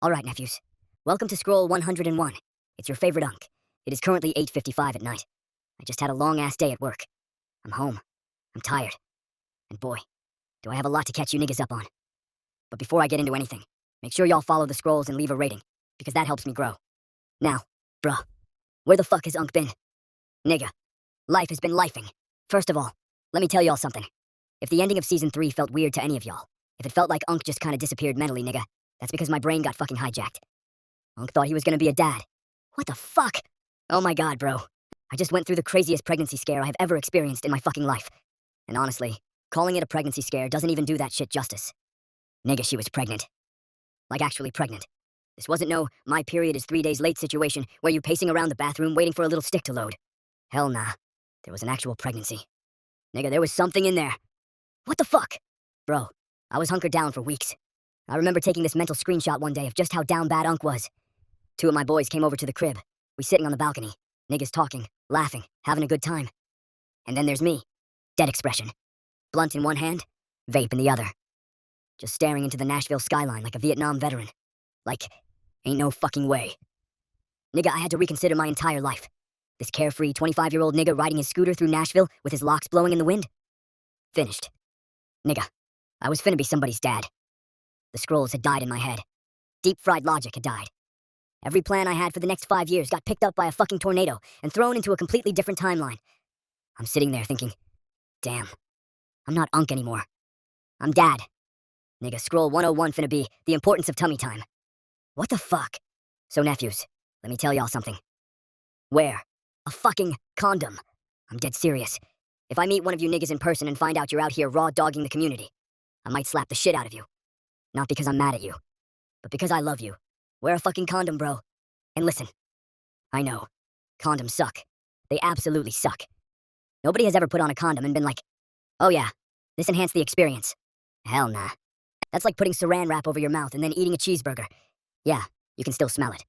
Alright, nephews. Welcome to Scroll 101. It's your favorite unk. It is currently 8:55 at night. I just had a long-ass day at work. I'm home. I'm tired. And boy, do I have a lot to catch you niggas up on. But before I get into anything, make sure y'all follow the scrolls and leave a rating, because that helps me grow. Now, bruh, where the fuck has unk been? Nigga, life has been lifing. First of all, let me tell y'all something. If the ending of Season 3 felt weird to any of y'all, if it felt like unk just kinda disappeared mentally, nigga, that's because my brain got fucking hijacked. Unk thought he was gonna be a dad. What the fuck? Oh my god, bro. I just went through the craziest pregnancy scare I've ever experienced in my fucking life. And honestly, calling it a pregnancy scare doesn't even do that shit justice. Nigga, she was pregnant. Like actually pregnant. This wasn't no my period is 3 days late situation where you pacing around the bathroom waiting for a little stick to load. Hell nah. There was an actual pregnancy. Nigga, there was something in there. What the fuck? Bro, I was hunkered down for weeks. I remember taking this mental screenshot one day of just how down bad unk was. Two of my boys came over to the crib. We sitting on the balcony. Niggas talking, laughing, having a good time. And then there's me. Dead expression. Blunt in one hand, vape in the other. Just staring into the Nashville skyline like a Vietnam veteran. Like, ain't no fucking way. Nigga, I had to reconsider my entire life. This carefree 25-year-old nigga riding his scooter through Nashville with his locks blowing in the wind. Finished. Nigga, I was finna be somebody's dad. The scrolls had died in my head. Deep-fried logic had died. Every plan I had for the next 5 years got picked up by a fucking tornado and thrown into a completely different timeline. I'm sitting there thinking, damn, I'm not unk anymore. I'm dad. Nigga, Scroll 101 finna be the importance of tummy time. What the fuck? So nephews, let me tell y'all something. Wear a fucking condom. I'm dead serious. If I meet one of you niggas in person and find out you're out here raw dogging the community, I might slap the shit out of you. Not because I'm mad at you, but because I love you. Wear a fucking condom, bro. And listen, I know, condoms suck. They absolutely suck. Nobody has ever put on a condom and been like, oh yeah, this enhanced the experience. Hell nah. That's like putting saran wrap over your mouth and then eating a cheeseburger. Yeah, you can still smell it.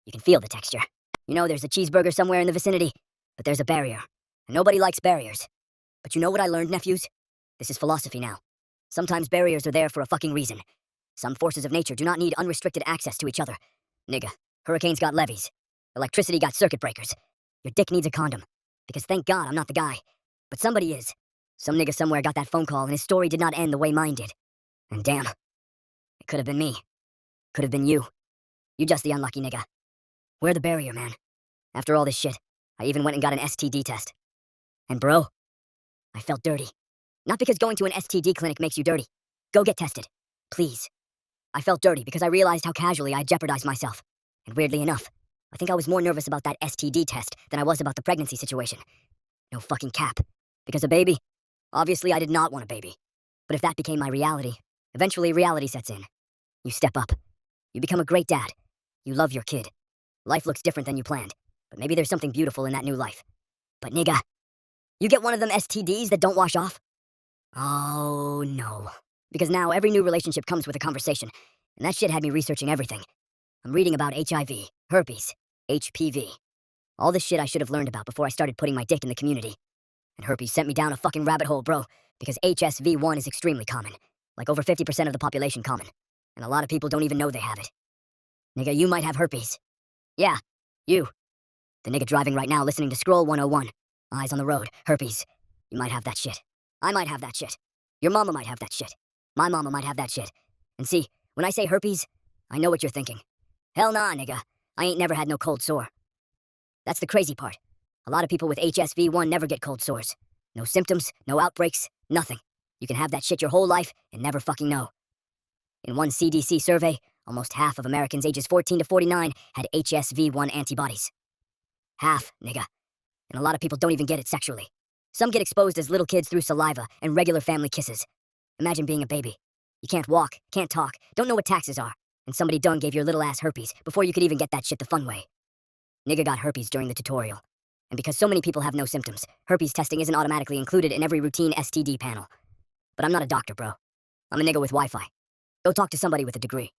You can feel the texture. You know there's a cheeseburger somewhere in the vicinity, but there's a barrier. And nobody likes barriers. But you know what I learned, nephews? This is philosophy now. Sometimes barriers are there for a fucking reason. Some forces of nature do not need unrestricted access to each other. Nigga, hurricanes got levees. Electricity got circuit breakers. Your dick needs a condom. Because thank God I'm not the guy. But somebody is. Some nigga somewhere got that phone call and his story did not end the way mine did. And damn, it could have been me. Could have been you. You just the unlucky nigga. Wear the barrier, man. After all this shit, I even went and got an STD test. And bro, I felt dirty. Not because going to an STD clinic makes you dirty. Go get tested. Please. I felt dirty because I realized how casually I jeopardized myself. And weirdly enough, I think I was more nervous about that STD test than I was about the pregnancy situation. No fucking cap. Because a baby? Obviously I did not want a baby. But if that became my reality, eventually reality sets in. You step up. You become a great dad. You love your kid. Life looks different than you planned. But maybe there's something beautiful in that new life. But nigga, you get one of them STDs that don't wash off? Oh no. Because now every new relationship comes with a conversation, and that shit had me researching everything. I'm reading about HIV, herpes, HPV. All this shit I should have learned about before I started putting my dick in the community. And herpes sent me down a fucking rabbit hole, bro, because HSV1 is extremely common. Like over 50% of the population common. And a lot of people don't even know they have it. Nigga, you might have herpes. Yeah, you. The nigga driving right now listening to Scroll 101. Eyes on the road, herpes. You might have that shit. I might have that shit. Your mama might have that shit. My mama might have that shit. And see, when I say herpes, I know what you're thinking. Hell nah, nigga. I ain't never had no cold sore. That's the crazy part. A lot of people with HSV1 never get cold sores. No symptoms, no outbreaks, nothing. You can have that shit your whole life and never fucking know. In one CDC survey, almost half of Americans ages 14 to 49 had HSV1 antibodies. Half, nigga. And a lot of people don't even get it sexually. Some get exposed as little kids through saliva and regular family kisses. Imagine being a baby. You can't walk, can't talk, don't know what taxes are, and somebody done gave your little ass herpes before you could even get that shit the fun way. Nigga got herpes during the tutorial. And because so many people have no symptoms, herpes testing isn't automatically included in every routine STD panel. But I'm not a doctor, bro. I'm a nigga with Wi-Fi. Go talk to somebody with a degree.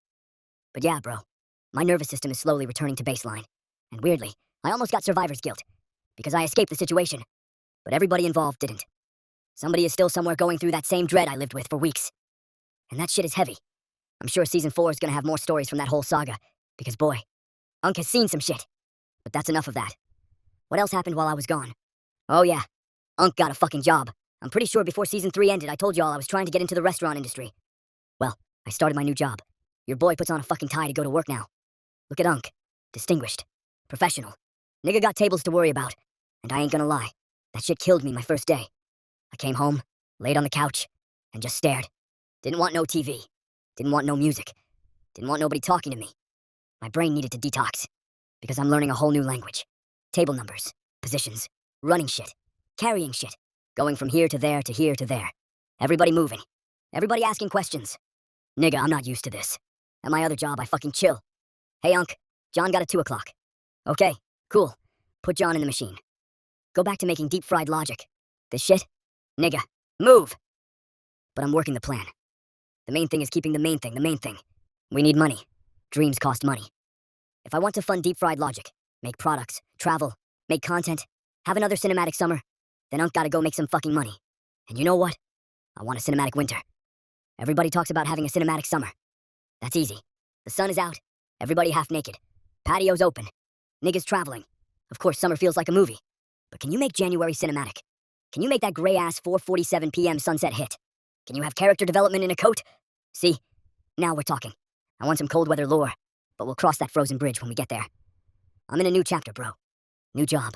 But yeah, bro. My nervous system is slowly returning to baseline. And weirdly, I almost got survivor's guilt. Because I escaped the situation. But everybody involved didn't. Somebody is still somewhere going through that same dread I lived with for weeks. And that shit is heavy. I'm sure season 4 is gonna have more stories from that whole saga, because boy, Unc has seen some shit. But that's enough of that. What else happened while I was gone? Oh yeah, Unc got a fucking job. I'm pretty sure before season 3 ended, I told y'all I was trying to get into the restaurant industry. Well, I started my new job. Your boy puts on a fucking tie to go to work now. Look at Unc. Distinguished. Professional. Nigga got tables to worry about. And I ain't gonna lie, that shit killed me my first day. I came home, laid on the couch, and just stared. Didn't want no TV. Didn't want no music. Didn't want nobody talking to me. My brain needed to detox. Because I'm learning a whole new language. Table numbers, positions, running shit, carrying shit, going from here to there to here to there. Everybody moving. Everybody asking questions. Nigga, I'm not used to this. At my other job, I fucking chill. Hey, Unc, John got a 2 o'clock. Okay, cool. Put John in the machine. Go back to making deep-fried logic. This shit? Nigga, move! But I'm working the plan. The main thing is keeping the main thing. We need money. Dreams cost money. If I want to fund deep-fried logic, make products, travel, make content, have another cinematic summer, then Unc gotta go make some fucking money. And you know what? I want a cinematic winter. Everybody talks about having a cinematic summer. That's easy. The sun is out, everybody half naked, patios open, niggas traveling. Of course, summer feels like a movie. But can you make January cinematic? Can you make that gray-ass 4:47 p.m. sunset hit? Can you have character development in a coat? See? Now we're talking. I want some cold weather lore, but we'll cross that frozen bridge when we get there. I'm in a new chapter, bro. New job.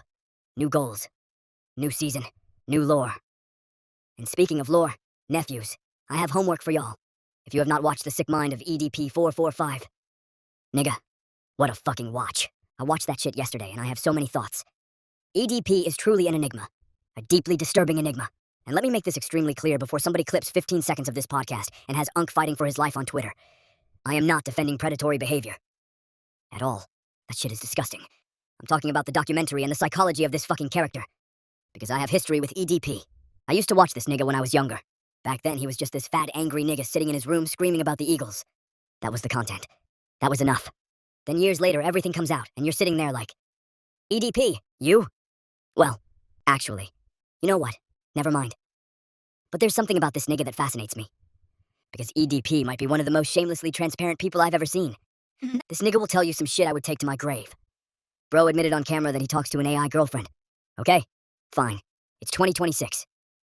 New goals. New season. New lore. And speaking of lore, nephews, I have homework for y'all. If you have not watched The Sick Mind of EDP 445. Nigga, what a fucking watch. I watched that shit yesterday and I have so many thoughts. EDP is truly an enigma. A deeply disturbing enigma. And let me make this extremely clear before somebody clips 15 seconds of this podcast and has Unc fighting for his life on Twitter. I am not defending predatory behavior. At all. That shit is disgusting. I'm talking about the documentary and the psychology of this fucking character. Because I have history with EDP. I used to watch this nigga when I was younger. Back then, he was just this fat, angry nigga sitting in his room screaming about the Eagles. That was the content. That was enough. Then years later, everything comes out, and you're sitting there like, EDP, you? Well, actually, you know what? Never mind. But there's something about this nigga that fascinates me. Because EDP might be one of the most shamelessly transparent people I've ever seen. This nigga will tell you some shit I would take to my grave. Bro admitted on camera that he talks to an AI girlfriend. Okay, fine. It's 2026.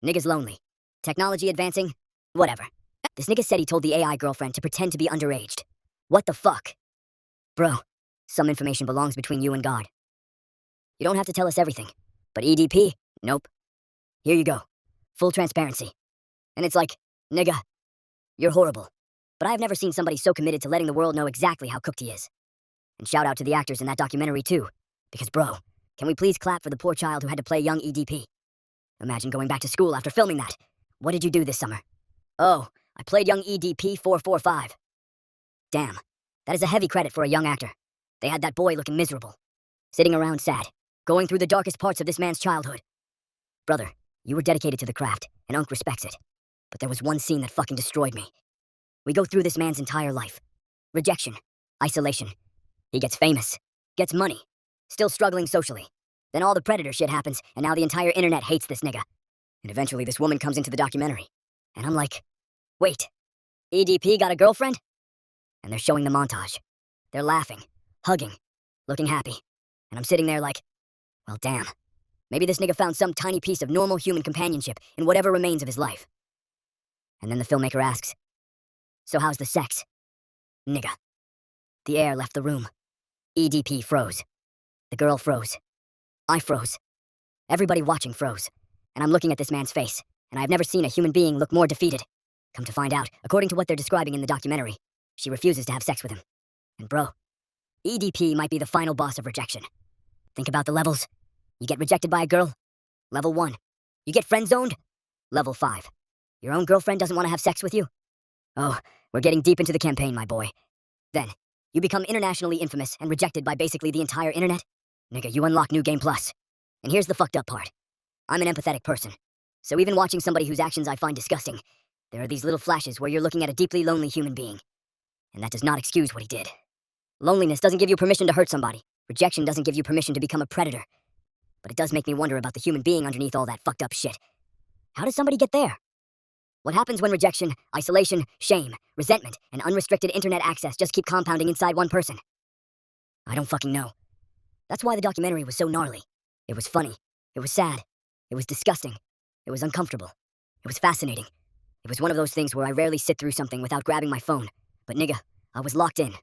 Nigga's lonely. Technology advancing? Whatever. This nigga said he told the AI girlfriend to pretend to be underaged. What the fuck? Bro, some information belongs between you and God. You don't have to tell us everything. But EDP? Nope. Here you go. Full transparency. And it's like, nigga, you're horrible. But I have never seen somebody so committed to letting the world know exactly how cooked he is. And shout out to the actors in that documentary too. Because bro, can we please clap for the poor child who had to play young EDP? Imagine going back to school after filming that. What did you do this summer? Oh, I played young EDP 445. Damn, that is a heavy credit for a young actor. They had that boy looking miserable. Sitting around sad, going through the darkest parts of this man's childhood. Brother, you were dedicated to the craft, and Unc respects it. But there was one scene that fucking destroyed me. We go through this man's entire life. Rejection, isolation. He gets famous, gets money, still struggling socially. Then all the predator shit happens, and now the entire internet hates this nigga. And eventually this woman comes into the documentary. And I'm like, wait, EDP got a girlfriend? And they're showing the montage. They're laughing, hugging, looking happy. And I'm sitting there like, well damn. Maybe this nigga found some tiny piece of normal human companionship in whatever remains of his life. And then the filmmaker asks, so how's the sex? Nigga. The air left the room. EDP froze. The girl froze. I froze. Everybody watching froze. And I'm looking at this man's face, and I've never seen a human being look more defeated. Come to find out, according to what they're describing in the documentary, she refuses to have sex with him. And bro, EDP might be the final boss of rejection. Think about the levels. You get rejected by a girl? Level 1. You get friend-zoned? Level 5. Your own girlfriend doesn't want to have sex with you? Oh, we're getting deep into the campaign, my boy. Then, you become internationally infamous and rejected by basically the entire internet? Nigga, you unlock New Game Plus. And here's the fucked up part. I'm an empathetic person. So even watching somebody whose actions I find disgusting, there are these little flashes where you're looking at a deeply lonely human being. And that does not excuse what he did. Loneliness doesn't give you permission to hurt somebody. Rejection doesn't give you permission to become a predator. But it does make me wonder about the human being underneath all that fucked up shit. How does somebody get there? What happens when rejection, isolation, shame, resentment, and unrestricted internet access just keep compounding inside one person? I don't fucking know. That's why the documentary was so gnarly. It was funny. It was sad. It was disgusting. It was uncomfortable. It was fascinating. It was one of those things where I rarely sit through something without grabbing my phone. But nigga, I was locked in.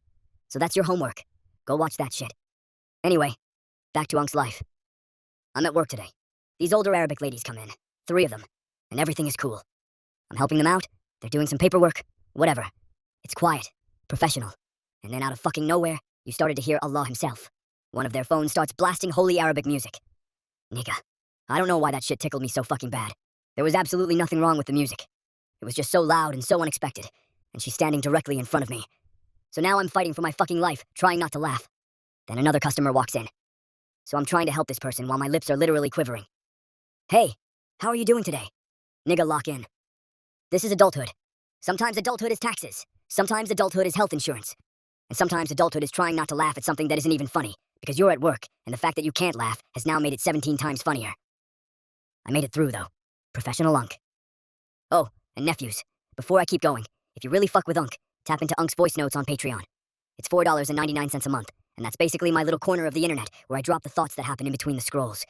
So that's your homework. Go watch that shit. Anyway, back to Unk's life. I'm at work today. These older Arabic ladies come in. 3 of them. And everything is cool. I'm helping them out. They're doing some paperwork. Whatever. It's quiet. Professional. And then out of fucking nowhere, you started to hear Allah himself. One of their phones starts blasting holy Arabic music. Nigga, I don't know why that shit tickled me so fucking bad. There was absolutely nothing wrong with the music. It was just so loud and so unexpected. And she's standing directly in front of me. So now I'm fighting for my fucking life, trying not to laugh. Then another customer walks in. So I'm trying to help this person while my lips are literally quivering. Hey, how are you doing today? Nigga, lock in. This is adulthood. Sometimes adulthood is taxes. Sometimes adulthood is health insurance. And sometimes adulthood is trying not to laugh at something that isn't even funny, because you're at work, and the fact that you can't laugh has now made it 17 times funnier. I made it through, though. Professional Unk. Oh, and nephews, before I keep going, if you really fuck with Unk, tap into Unk's voice notes on Patreon. It's $4.99 a month, and that's basically my little corner of the internet where I drop the thoughts that happen in between the scrolls.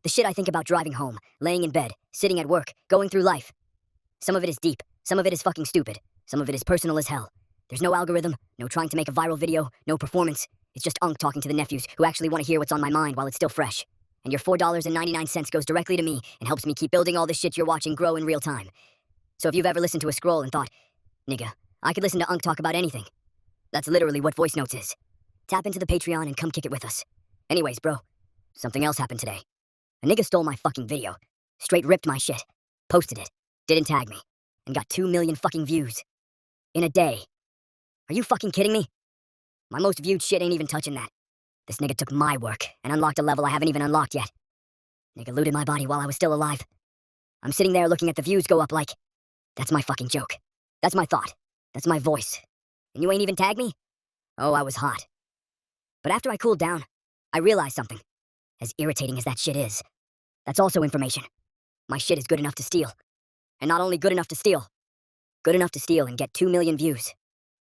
The shit I think about driving home, laying in bed, sitting at work, going through life. Some of it is deep, some of it is fucking stupid, some of it is personal as hell. There's no algorithm, no trying to make a viral video, no performance. It's just Unk talking to the nephews who actually want to hear what's on my mind while it's still fresh. And your $4.99 goes directly to me and helps me keep building all this shit you're watching grow in real time. So if you've ever listened to a scroll and thought, nigga, I could listen to Unk talk about anything. That's literally what voice notes is. Tap into the Patreon and come kick it with us. Anyways, bro, something else happened today. A nigga stole my fucking video. Straight ripped my shit. Posted it. Didn't tag me. And got 2 million fucking views. In a day. Are you fucking kidding me? My most viewed shit ain't even touching that. This nigga took my work and unlocked a level I haven't even unlocked yet. Nigga looted my body while I was still alive. I'm sitting there looking at the views go up like, that's my fucking joke. That's my thought. That's my voice. And you ain't even tagged me? Oh, I was hot. But after I cooled down, I realized something. As irritating as that shit is, that's also information. My shit is good enough to steal. And not only good enough to steal, good enough to steal and get 2 million views.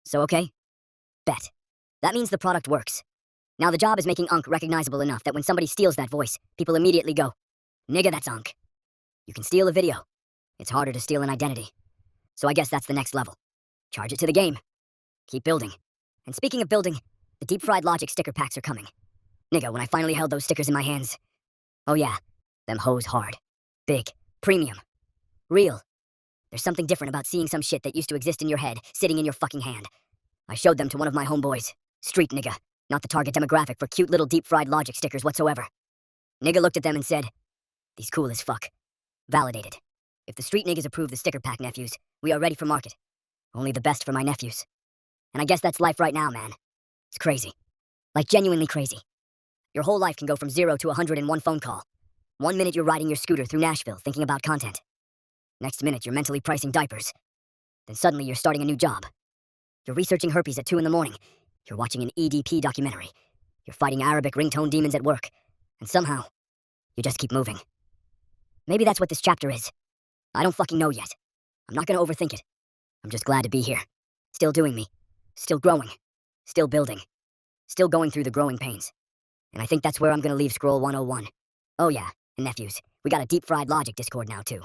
So okay? Bet. That means the product works. Now the job is making Unk recognizable enough that when somebody steals that voice, people immediately go, nigga, that's Unk. You can steal a video. It's harder to steal an identity. So I guess that's the next level. Charge it to the game. Keep building. And speaking of building, the deep-fried logic sticker packs are coming. Nigga, when I finally held those stickers in my hands, oh yeah, them hoes hard. Big. Premium. Real. There's something different about seeing some shit that used to exist in your head, sitting in your fucking hand. I showed them to one of my homeboys. Street nigga. Not the target demographic for cute little deep-fried logic stickers whatsoever. Nigga looked at them and said, these cool as fuck. Validated. If the street niggas approve the sticker pack, nephews, we are ready for market. Only the best for my nephews. And I guess that's life right now, man. It's crazy. Like genuinely crazy. Your whole life can go from 0 to 100 in one phone call. 1 minute you're riding your scooter through Nashville thinking about content. Next minute you're mentally pricing diapers. Then suddenly you're starting a new job. You're researching herpes at 2 in the morning. You're watching an EDP documentary. You're fighting Arabic ringtone demons at work. And somehow, you just keep moving. Maybe that's what this chapter is. I don't fucking know yet. I'm not gonna overthink it. I'm just glad to be here. Still doing me. Still growing. Still building. Still going through the growing pains. And I think that's where I'm gonna leave Scroll 101. Oh yeah, and nephews, we got a deep-fried logic Discord now too.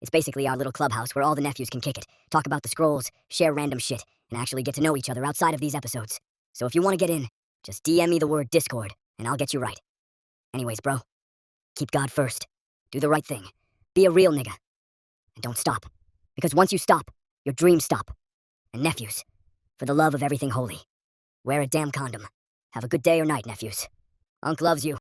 It's basically our little clubhouse where all the nephews can kick it, talk about the scrolls, share random shit, and actually get to know each other outside of these episodes. So if you want to get in, just DM me the word Discord, and I'll get you right. Anyways, bro, keep God first. Do the right thing. Be a real nigga. And don't stop. Because once you stop, your dreams stop. And nephews, for the love of everything holy, wear a damn condom. Have a good day or night, nephews. Unc loves you.